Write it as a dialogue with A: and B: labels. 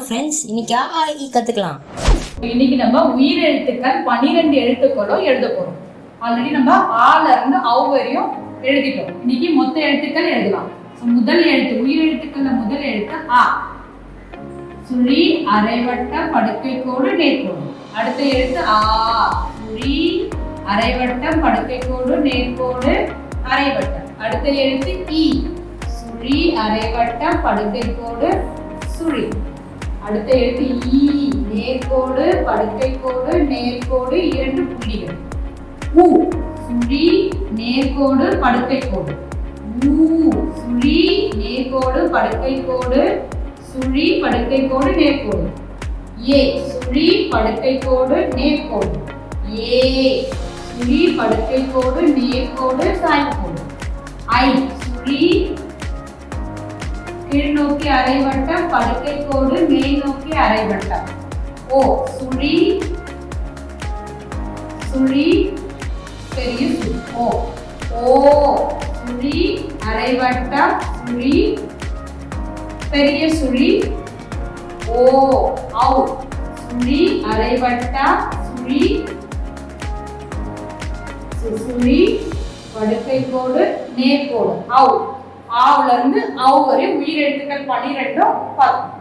A: Friends, இன்னைக்கு கற்றுக்கலாம்.
B: இன்னைக்கு நம்ம உயிரெழுத்துக்கள் 12 எழுத்துக்களும் எழுத போகிறோம். ஆல்ரெடி நம்ம ஆல இருந்து அவ் வரையும் எழுதிட்டோம். இன்னைக்கு மொத்த எழுத்துக்கள் எழுதலாம். முதல் எழுத்து உயிரெழுத்துக்கள்ல முதல் எழுத்து ஆ. சுழி அரைவட்ட படுக்கை கோடு நேர்கோடு. அடுத்த எழுத்து ஆ. சுழி அரைவட்டம் படுக்கை கோடு நேர்கோடு அரைவட்டம். அடுத்த எழுத்து ஈ. சுழி அரைவட்டம் படுக்கை கோடு சுழி. அடுத்த எழுத்து ஈ. நேர்கோடு படுக்கை கோடு நேர்கோடு 2 புள்ளிகள். ஊ. சுழி நேர்கோடு படுக்கை கோடு. ஊ. சுழி நேர்கோடு படுக்கை கோடு சுழி படுக்கை கோடு நேர்கோடு. ஏ. சுழி படுக்கை கோடு நேர்கோடு. ஏ. சுழி படுக்கை கோடு நேர்கோடு சாய்கோடு. ஐ. சுழி கீழ் நோக்கி அரைவட்டம் படுக்கை கோடு மேல் நோக்கி அரைவட்டம். ஓ. சுழி சுழி பெரிய சுழி. ஓ. ஓ. சுழி அரைவட்டம் சுழி பெரிய சுழி. ஓ. ஔ. சுழி அரைவட்டம் சுழி சுழி படுக்கை கோடு நேர்கோடு. ஔ. ஆவுல இருந்து அவ் வரை உயிரெழுத்துக்கள் 12 பார்த்தோம்.